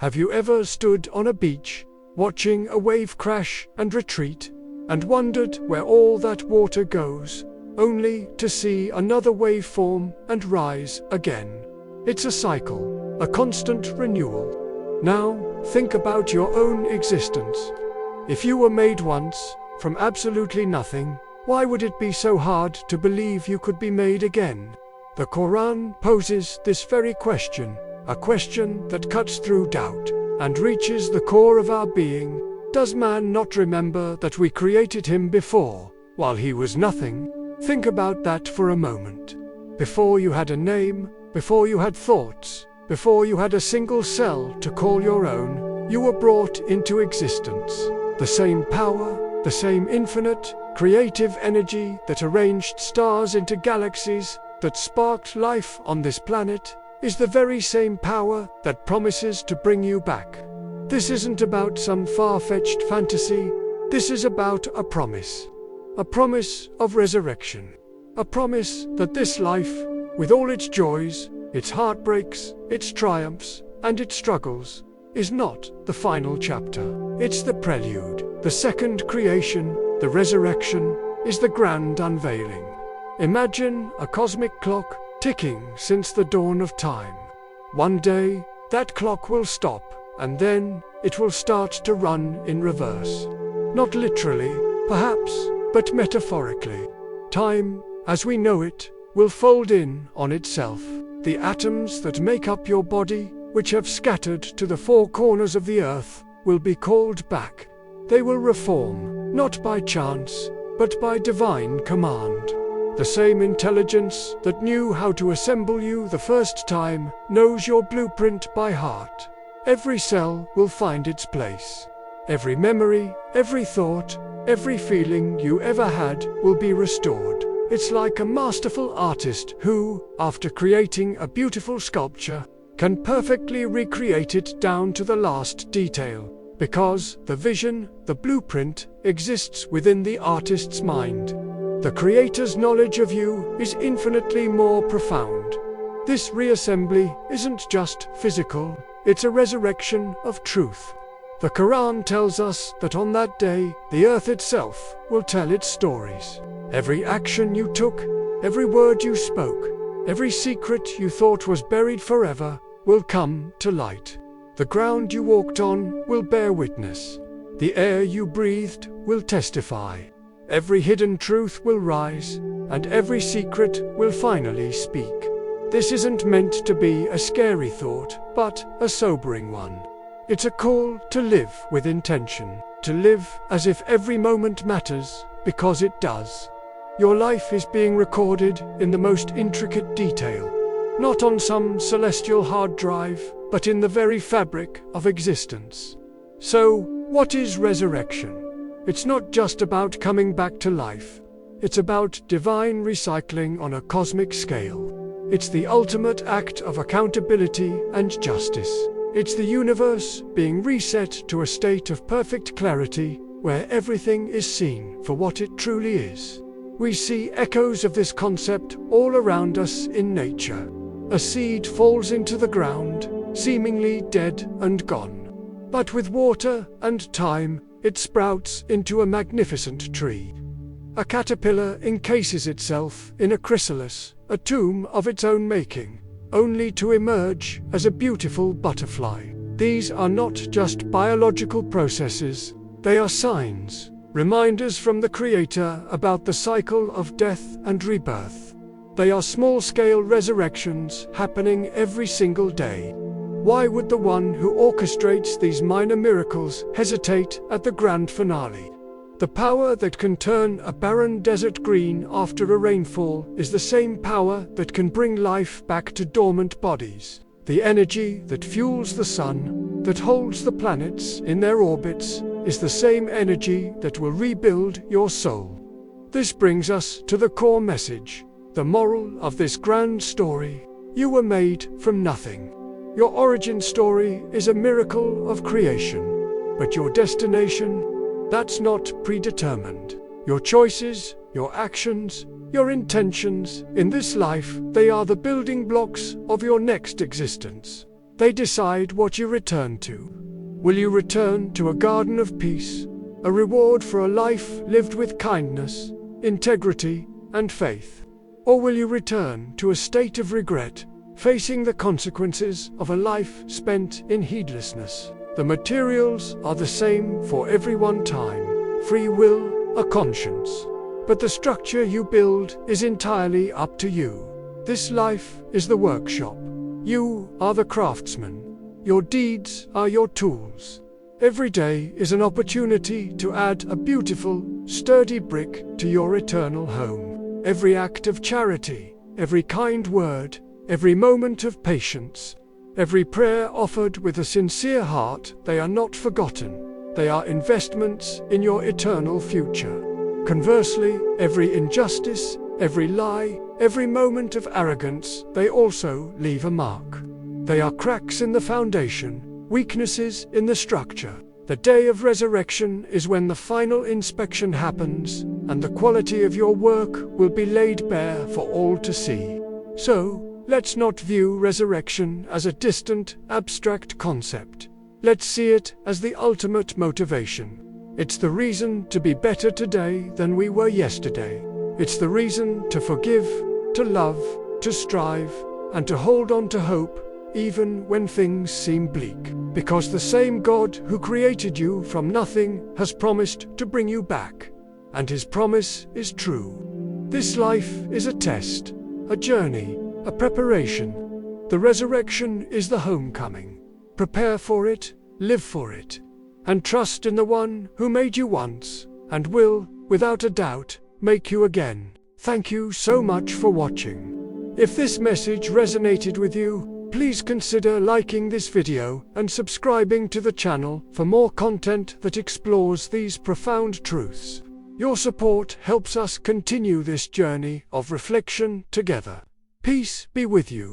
Have you ever stood on a beach, watching a wave crash and retreat, and wondered where all that water goes, only to see another wave form and rise again? It's a cycle, a constant renewal. Now, think about your own existence. If you were made once, from absolutely nothing, why would it be so hard to believe you could be made again? The Quran poses this very question, a question that cuts through doubt and reaches the core of our being. Does man not remember that we created him before, while he was nothing? Think about that for a moment. Before you had a name, before you had thoughts, before you had a single cell to call your own, you were brought into existence. The same power, the same infinite, creative energy that arranged stars into galaxies, that sparked life on this planet, is the very same power that promises to bring you back. This isn't about some far-fetched fantasy. This is about a promise of resurrection. A promise that this life, with all its joys, its heartbreaks, its triumphs, and its struggles, is not the final chapter. It's the prelude. The second creation, the resurrection, is the grand unveiling. Imagine a cosmic clock ticking since the dawn of time. One day, that clock will stop, and then it will start to run in reverse. Not literally, perhaps, but metaphorically. Time, as we know it, will fold in on itself. The atoms that make up your body, which have scattered to the four corners of the earth, will be called back. They will reform, not by chance, but by divine command. The same intelligence that knew how to assemble you the first time knows your blueprint by heart. Every cell will find its place. Every memory, every thought, every feeling you ever had will be restored. It's like a masterful artist who, after creating a beautiful sculpture, can perfectly recreate it down to the last detail, because the vision, the blueprint, exists within the artist's mind. The Creator's knowledge of you is infinitely more profound. This reassembly isn't just physical, it's a resurrection of truth. The Quran tells us that on that day, the earth itself will tell its stories. Every action you took, every word you spoke, every secret you thought was buried forever, will come to light. The ground you walked on will bear witness. The air you breathed will testify. Every hidden truth will rise, and every secret will finally speak. This isn't meant to be a scary thought, but a sobering one. It's a call to live with intention, to live as if every moment matters, because it does. Your life is being recorded in the most intricate detail, not on some celestial hard drive, but in the very fabric of existence. So, what is resurrection? It's not just about coming back to life. It's about divine recycling on a cosmic scale. It's the ultimate act of accountability and justice. It's the universe being reset to a state of perfect clarity, where everything is seen for what it truly is. We see echoes of this concept all around us in nature. A seed falls into the ground, seemingly dead and gone. But with water and time, it sprouts into a magnificent tree. A caterpillar encases itself in a chrysalis, a tomb of its own making, only to emerge as a beautiful butterfly. These are not just biological processes, they are signs, reminders from the Creator about the cycle of death and rebirth. They are small-scale resurrections happening every single day. Why would the one who orchestrates these minor miracles hesitate at the grand finale? The power that can turn a barren desert green after a rainfall is the same power that can bring life back to dormant bodies. The energy that fuels the sun, that holds the planets in their orbits, is the same energy that will rebuild your soul. This brings us to the core message, the moral of this grand story. You were made from nothing. Your origin story is a miracle of creation, but your destination, that's not predetermined. Your choices, your actions, your intentions in this life, they are the building blocks of your next existence. They decide what you return to. Will you return to a garden of peace, a reward for a life lived with kindness, integrity, and faith? Or will you return to a state of regret, facing the consequences of a life spent in heedlessness? The materials are the same for everyone: time, free will, a conscience. But the structure you build is entirely up to you. This life is the workshop. You are the craftsman. Your deeds are your tools. Every day is an opportunity to add a beautiful, sturdy brick to your eternal home. Every act of charity, every kind word, every moment of patience, every prayer offered with a sincere heart, they are not forgotten. They are investments in your eternal future. Conversely, every injustice, every lie, every moment of arrogance, they also leave a mark. They are cracks in the foundation, weaknesses in the structure. The day of resurrection is when the final inspection happens, and the quality of your work will be laid bare for all to see. So, let's not view resurrection as a distant, abstract concept. Let's see it as the ultimate motivation. It's the reason to be better today than we were yesterday. It's the reason to forgive, to love, to strive, and to hold on to hope, even when things seem bleak. Because the same God who created you from nothing has promised to bring you back. And his promise is true. This life is a test, a journey, a preparation. The resurrection is the homecoming. Prepare for it, live for it, and trust in the one who made you once, and will, without a doubt, make you again. Thank you so much for watching. If this message resonated with you, please consider liking this video and subscribing to the channel for more content that explores these profound truths. Your support helps us continue this journey of reflection together. Peace be with you.